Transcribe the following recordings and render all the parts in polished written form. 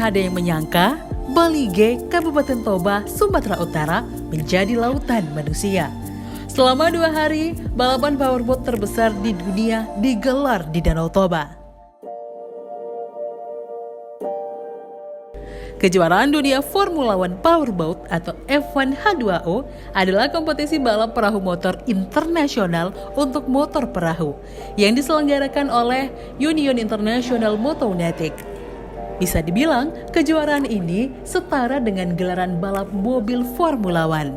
pernah ada yang menyangka Balige, Kabupaten Toba, Sumatera Utara menjadi lautan manusia. Selama 2 hari, balapan powerboat terbesar di dunia digelar di Danau Toba. Kejuaraan dunia Formula One Powerboat atau F1 H2O adalah kompetisi balap perahu motor internasional untuk motor perahu yang diselenggarakan oleh Union International Motonautic. Bisa dibilang, kejuaraan ini setara dengan gelaran balap mobil Formula One.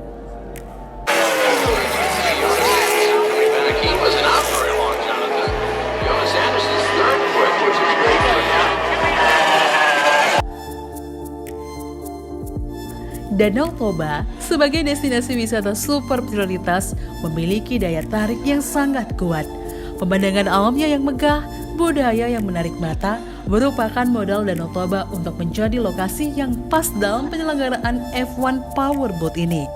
Danau Toba sebagai destinasi wisata super prioritas memiliki daya tarik yang sangat kuat. Pemandangan alamnya yang megah, budaya yang menarik mata, merupakan modal Danau Toba untuk menjadi lokasi yang pas dalam penyelenggaraan F1 Powerboat ini.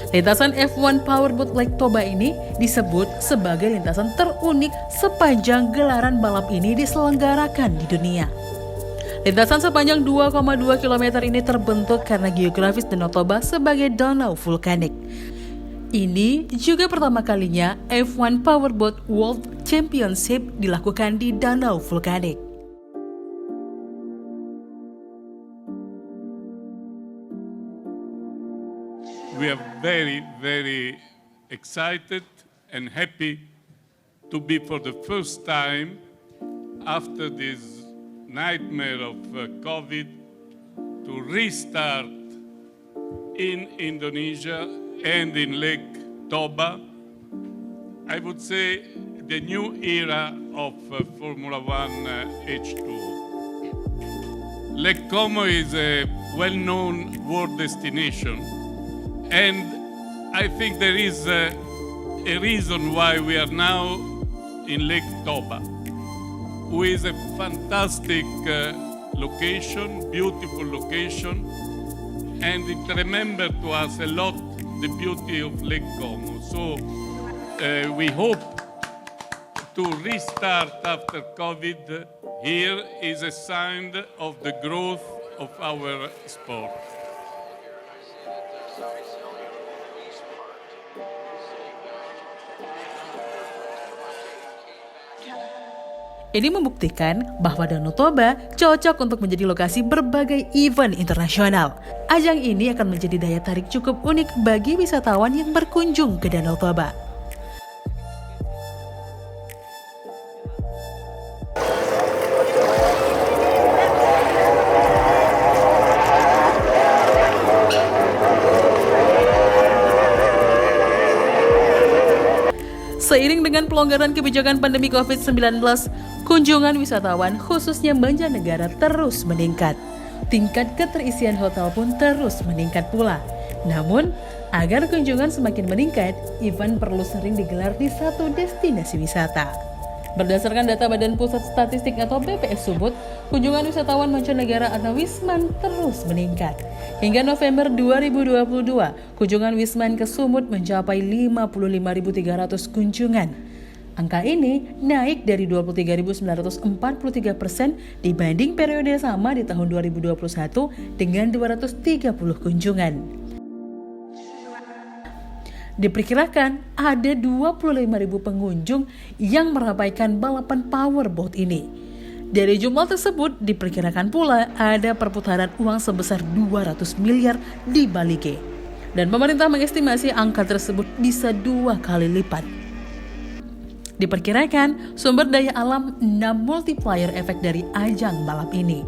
Lintasan F1 Powerboat Lake Toba ini disebut sebagai lintasan terunik sepanjang gelaran balap ini diselenggarakan di dunia. Lintasan sepanjang 2,2 km ini terbentuk karena geografis Danau Toba sebagai danau vulkanik. Ini juga pertama kalinya F1 Powerboat World Championship dilakukan di danau vulkanik. We are very excited and happy to be for the first time after this nightmare of COVID to restart in Indonesia and in Lake Toba. I would say the new era of Formula One H2. Lake Como is a well-known world destination, and I think there is a reason why we are now in Lake Toba, who is a fantastic location, beautiful location, and it remembers to us a lot the beauty of Lake Como. So we hope to restart after COVID. Here is a sign of the growth of our sport. Ini membuktikan bahwa Danau Toba cocok untuk menjadi lokasi berbagai event internasional. Ajang ini akan menjadi daya tarik cukup unik bagi wisatawan yang berkunjung ke Danau Toba. Seiring dengan pelonggaran kebijakan pandemi COVID-19, kunjungan wisatawan khususnya mancanegara terus meningkat. Tingkat keterisian hotel pun terus meningkat pula. Namun, agar kunjungan semakin meningkat, event perlu sering digelar di satu destinasi wisata. Berdasarkan data Badan Pusat Statistik atau BPS Sumut, kunjungan wisatawan mancanegara atau Wisman terus meningkat. Hingga November 2022, kunjungan Wisman ke Sumut mencapai 55.300 kunjungan. Angka ini naik dari 23.943% dibanding periode sama di tahun 2021 dengan 230 kunjungan. Diperkirakan ada 25.000 pengunjung yang meramaikan balapan powerboat ini. Dari jumlah tersebut, diperkirakan pula ada perputaran uang sebesar 200 miliar di Balige. Dan pemerintah mengestimasi angka tersebut bisa 2 kali lipat. Diperkirakan sumber daya alam 6 multiplier efek dari ajang balap ini.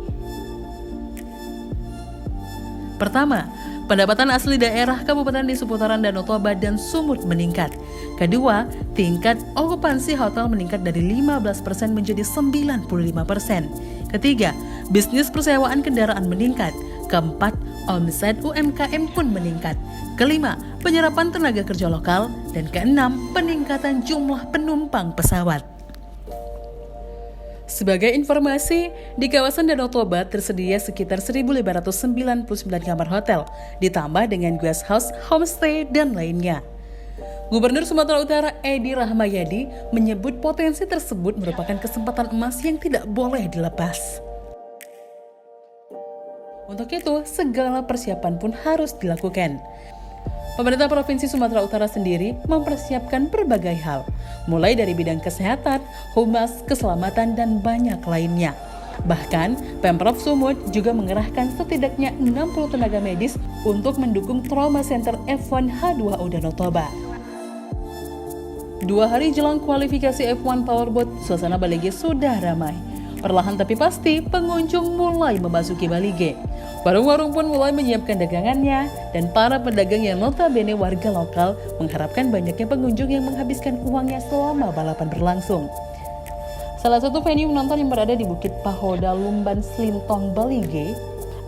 Pertama, pendapatan asli daerah kabupaten di seputaran Danau Toba dan Sumut meningkat. Kedua, tingkat okupansi hotel meningkat dari 15% menjadi 95%. Ketiga, bisnis persewaan kendaraan meningkat. Keempat, omset UMKM pun meningkat. Kelima, penyerapan tenaga kerja lokal. Dan keenam, peningkatan jumlah penumpang pesawat. Sebagai informasi, di kawasan Danau Toba tersedia sekitar 1.599 kamar hotel, ditambah dengan guest house, homestay, dan lainnya. Gubernur Sumatera Utara Edi Rahmayadi menyebut potensi tersebut merupakan kesempatan emas yang tidak boleh dilepas. Untuk itu, segala persiapan pun harus dilakukan. Pemerintah Provinsi Sumatera Utara sendiri mempersiapkan berbagai hal, mulai dari bidang kesehatan, humas, keselamatan, dan banyak lainnya. Bahkan, Pemprov Sumut juga mengerahkan setidaknya 60 tenaga medis untuk mendukung Trauma Center F1 H2O Danau Toba. 2 hari jelang kualifikasi F1 Powerboat, suasana Bali G sudah ramai. Perlahan tapi pasti, pengunjung mulai memasuki Bali G. Warung-warung pun mulai menyiapkan dagangannya, dan para pedagang yang notabene warga lokal mengharapkan banyaknya pengunjung yang menghabiskan uangnya selama balapan berlangsung. Salah satu venue menonton yang berada di Bukit Pahoda, Lumban, Slintong, Bali G,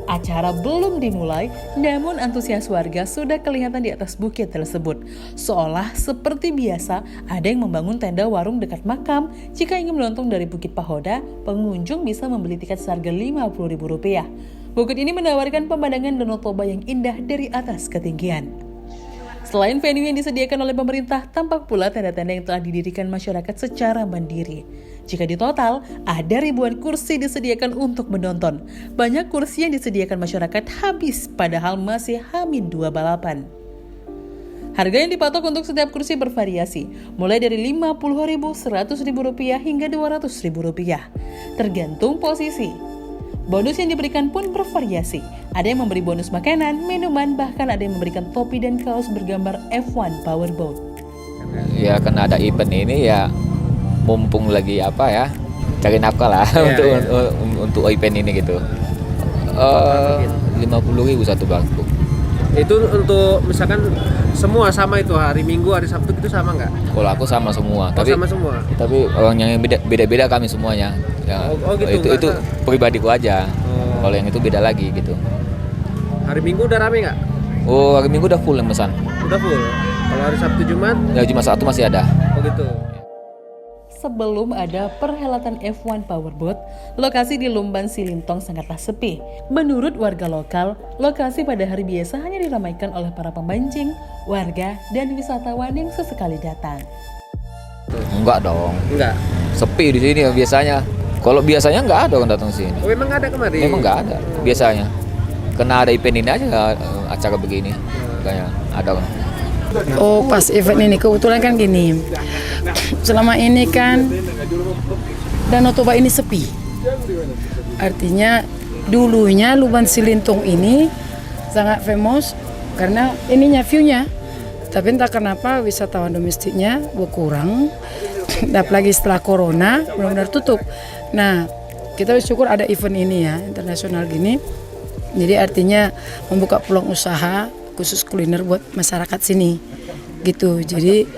acara belum dimulai, namun antusias warga sudah kelihatan di atas bukit tersebut. Seolah seperti biasa, ada yang membangun tenda warung dekat makam. Jika ingin menonton dari Bukit Pahoda, pengunjung bisa membeli tiket seharga Rp50.000. Bukit ini menawarkan pemandangan Danau Toba yang indah dari atas ketinggian. Selain venue yang disediakan oleh pemerintah, tampak pula tenda-tenda yang telah didirikan masyarakat secara mandiri. Jika ditotal, ada ribuan kursi disediakan untuk menonton. Banyak kursi yang disediakan masyarakat habis, padahal masih H-2 balapan. Harga yang dipatok untuk setiap kursi bervariasi, mulai dari Rp50.000, Rp100.000 hingga Rp200.000, tergantung posisi. Bonus yang diberikan pun bervariasi. Ada yang memberi bonus makanan, minuman, bahkan ada yang memberikan topi dan kaos bergambar F1 Powerboat. Ya karena ada event ini ya mumpung lagi cari nafkah lah untuk event ini gitu. 50.000 satu bangku. Itu untuk misalkan semua sama itu, hari Minggu, hari Sabtu itu sama nggak? Kalau aku sama semua. Sama semua. Tapi orangnya beda-beda kami semuanya. Ya, gitu. Itu pribadiku aja. Kalau yang itu beda lagi gitu. Hari Minggu udah rame nggak? Oh, hari Minggu udah full yang pesan. Udah full. Kalau hari Sabtu Jumat? Ya Jumat Sabtu masih ada. Oh gitu. Sebelum ada perhelatan F1 Powerboat, lokasi di Lumban Silintong sangatlah sepi. Menurut warga lokal, lokasi pada hari biasa hanya diramaikan oleh para pemancing, warga, dan wisatawan yang sesekali datang. Enggak dong. Enggak. Sepi di sini biasanya. Kalau biasanya enggak ada orang datang sini. Oh, memang ada kemarin? Memang enggak ada biasanya. Karena ada event ini aja acara begini. Kayak ada. Oh, pas event ini kebetulan kan gini. Selama ini kan Danau Toba ini sepi. Artinya dulunya Lumban Silintong ini sangat famous karena ininya view-nya. Tapi entah kenapa wisatawan domestiknya berkurang. Apalagi setelah corona benar-benar tutup. Nah, kita bersyukur ada event ini ya, internasional gini. Jadi artinya membuka peluang usaha khusus kuliner buat masyarakat sini gitu. Jadi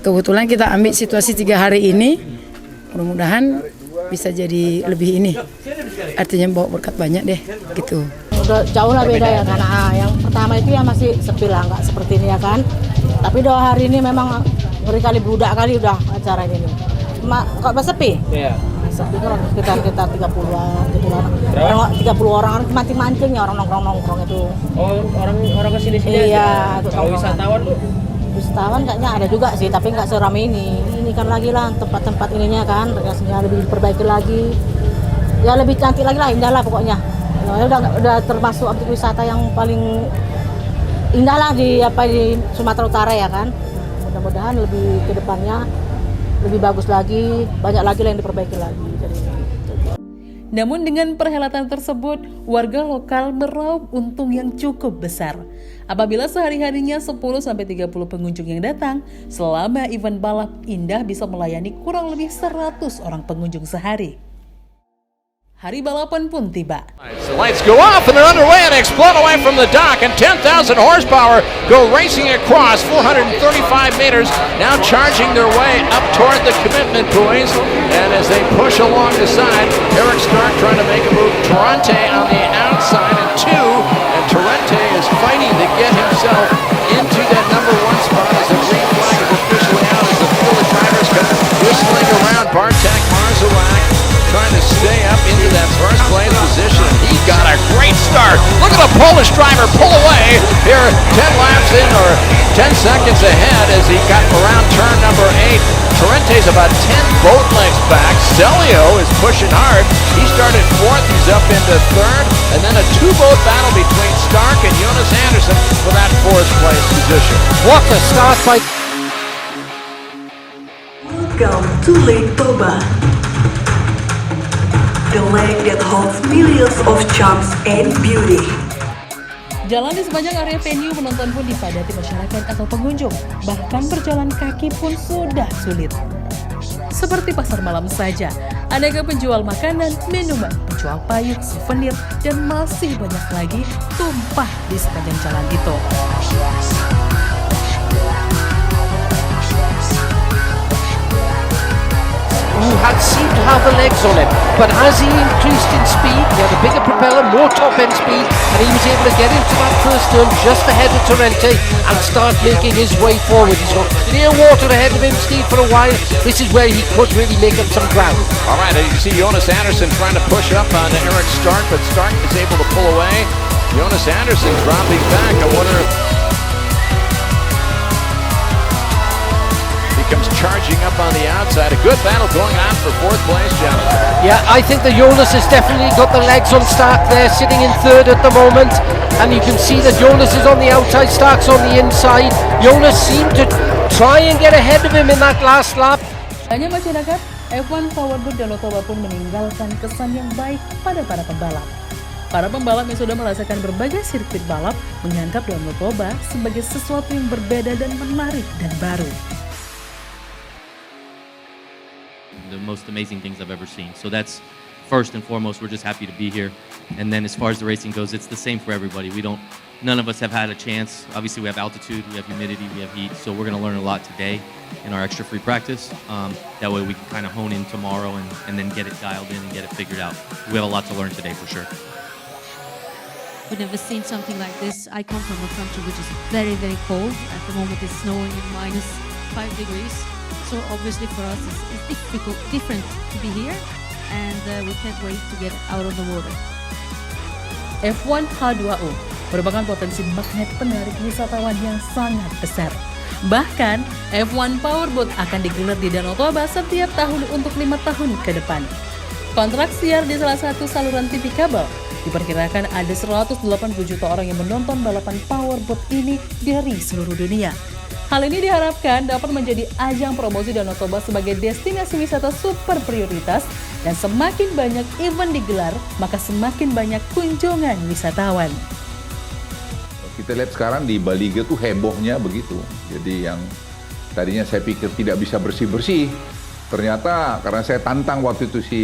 kebetulan kita ambil situasi 3 hari ini, mudah-mudahan bisa jadi lebih ini, artinya bawa berkat banyak deh gitu. Udah jauh lah beda ya, karena yang pertama itu ya masih sepi lah, nggak seperti ini ya kan. Tapi 2 hari ini memang ngeri kali, bludak kali udah acara ini. Kok sepi? Iya. Sepi kan sekitar 30-an gitu kan. 30 orang mancing-mancing ya, orang nongkrong-nongkrong itu. Oh, orang kesini-sini iya, aja? Kalau wisatawan tuh? Wisatawan kayaknya ada juga sih, tapi nggak seramai ini. Ini kan lagi lah tempat-tempat ininya kan, rekreasinya lebih diperbaiki lagi. Ya lebih cantik lagi lah, indah lah pokoknya. Ya, udah termasuk objek wisata yang paling indah lah di Sumatera Utara ya kan. Mudah-mudahan lebih ke depannya lebih bagus lagi, banyak lagi lah yang diperbaiki lagi. Namun dengan perhelatan tersebut, warga lokal meraup untung yang cukup besar. Apabila sehari-harinya 10-30 pengunjung yang datang, selama event balap indah bisa melayani kurang lebih 100 orang pengunjung sehari. Hari balapan pun tiba. The lights go off and they're underway and explode away from the dock, and 10,000 horsepower go racing across 435 meters, now charging their way up toward the commitment buoys. And as they push along the side, Eric Stark trying to make a move. Torrente on the outside at 2, and Torrente is fighting to get himself into that number 1 spot as the green flag is officially out as the field of drivers come whistling around. Bartek Marzawak trying to stay up into that first place position. He got a great great start. Look at the Polish driver pull away here 10 laps in, or 10 seconds ahead as he got around turn number 8. Torrente's about 10 boat lengths back. Stelio is pushing hard. He started 4th, he's up into 3rd, and then a 2-boat battle between Stark and Jonas Anderson for that 4th place position. What a start by Welcome to Lake Toba, the lake that holds millions of charms and beauty. Jalan di sepanjang area venue penonton pun dipadati masyarakat atau pengunjung. Bahkan berjalan kaki pun sudah sulit. Seperti pasar malam saja, aneka penjual makanan, minuman, penjual payung, souvenir, dan masih banyak lagi tumpah di sepanjang jalan itu. who had seemed to have the legs on him, but as he increased in speed, he had a bigger propeller, more top-end speed, and he was able to get into that first turn just ahead of Torrente and start making his way forward. He's got clear water ahead of him, Steve, for a while. This is where he could really make up some ground. All right, you see Jonas Anderson trying to push up on Eric Stark, but Stark is able to pull away. Jonas Anderson dropping back. I wonder if he comes charging up on the outside. A good battle going on for fourth place, gentlemen. Yeah, I think that Jonas has definitely got the legs on Stark there, sitting in third at the moment. And you can see that Jonas is on the outside, Stark's on the inside. Jonas seemed to try and get ahead of him in that last lap. Hanya masyarakat, F1 Powerboat Danau Toba pun meninggalkan kesan yang baik pada para pembalap. Para pembalap yang sudah merasakan berbagai sirkuit balap menganggap Danau Toba sebagai sesuatu yang berbeda dan menarik dan baru. The most amazing things I've ever seen. So that's first and foremost, we're just happy to be here. And then as far as the racing goes, it's the same for everybody. None of us have had a chance. Obviously we have altitude, we have humidity, we have heat. So we're gonna learn a lot today in our extra free practice. That way we can kind of hone in tomorrow and then get it dialed in and get it figured out. We have a lot to learn today for sure. We've never seen something like this. I come from a country which is very, very cold. At the moment it's snowing in -5 degrees. So obviously for us it's different to be here, and we can't wait to get out of the water. F1 H2O merupakan potensi magnet penarik wisatawan yang sangat besar. Bahkan F1 Powerboat akan digelar di Danau Toba setiap tahun untuk 5 tahun ke depan. Kontrak siar di salah satu saluran TV kabel. Diperkirakan ada 180 juta orang yang menonton balapan Powerboat ini dari seluruh dunia. Hal ini diharapkan dapat menjadi ajang promosi Danau Toba sebagai destinasi wisata super prioritas, dan semakin banyak event digelar, maka semakin banyak kunjungan wisatawan. Kita lihat sekarang di Baliga tuh hebohnya begitu. Jadi yang tadinya saya pikir tidak bisa bersih-bersih, ternyata karena saya tantang waktu itu si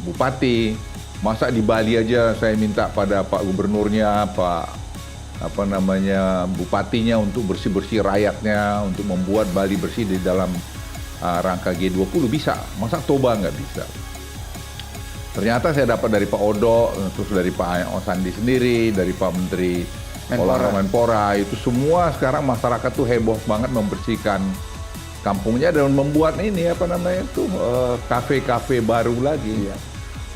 Bupati, masa di Bali aja saya minta pada Pak Gubernurnya, Bupatinya untuk bersih-bersih rakyatnya, untuk membuat Bali bersih di dalam rangka G20 bisa, masa Toba nggak bisa. Ternyata saya dapat dari Pak Odo, terus dari Pak Osandi sendiri, dari Pak Menteri Menpora, itu semua sekarang masyarakat tuh heboh banget membersihkan kampungnya dan membuat ini kafe-kafe baru lagi.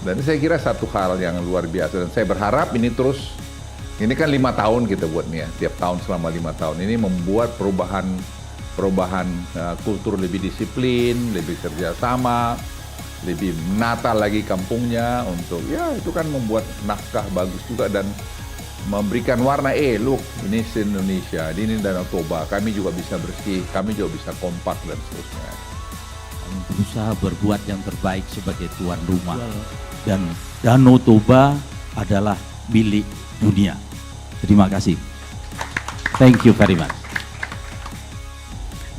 Dan saya kira satu hal yang luar biasa, dan saya berharap ini terus. Ini kan 5 tahun kita buat nih ya, tiap tahun selama 5 tahun ini membuat perubahan kultur lebih disiplin, lebih kerjasama, lebih menata lagi kampungnya untuk itu kan membuat naskah bagus juga dan memberikan warna look ini se-Indonesia, ini Danau Toba, kami juga bisa bersih, kami juga bisa kompak dan seterusnya. Kami berusaha berbuat yang terbaik sebagai tuan rumah, dan Danau Toba adalah milik dunia. Terima kasih. Thank you very much.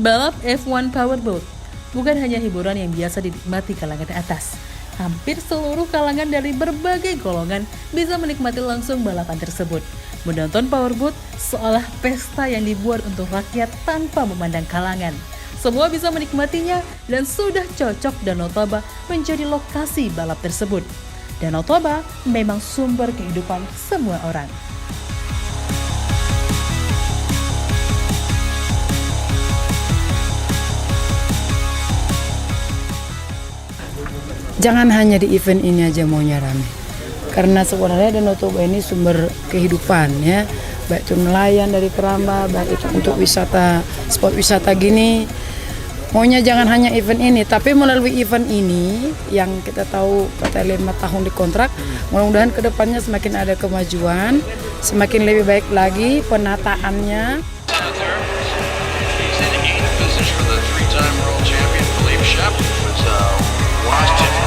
Balap F1 Powerboat bukan hanya hiburan yang biasa dinikmati kalangan atas. Hampir seluruh kalangan dari berbagai golongan bisa menikmati langsung balapan tersebut. Menonton Powerboat seolah pesta yang dibuat untuk rakyat tanpa memandang kalangan. Semua bisa menikmatinya dan sudah cocok Danau Toba menjadi lokasi balap tersebut. Danau Toba memang sumber kehidupan semua orang. Jangan hanya di event ini aja maunya rame. Karena sebenarnya Danau Toba ini sumber kehidupan ya, baik itu nelayan dari keramba, baik itu untuk wisata, spot wisata gini. Maunya jangan hanya event ini, tapi melalui event ini yang kita tahu katanya 5 tahun dikontrak, mudah-mudahan kedepannya semakin ada kemajuan, semakin lebih baik lagi penataannya. He's in 8th position for the 3-time world champion Philippe Shep. Was washed in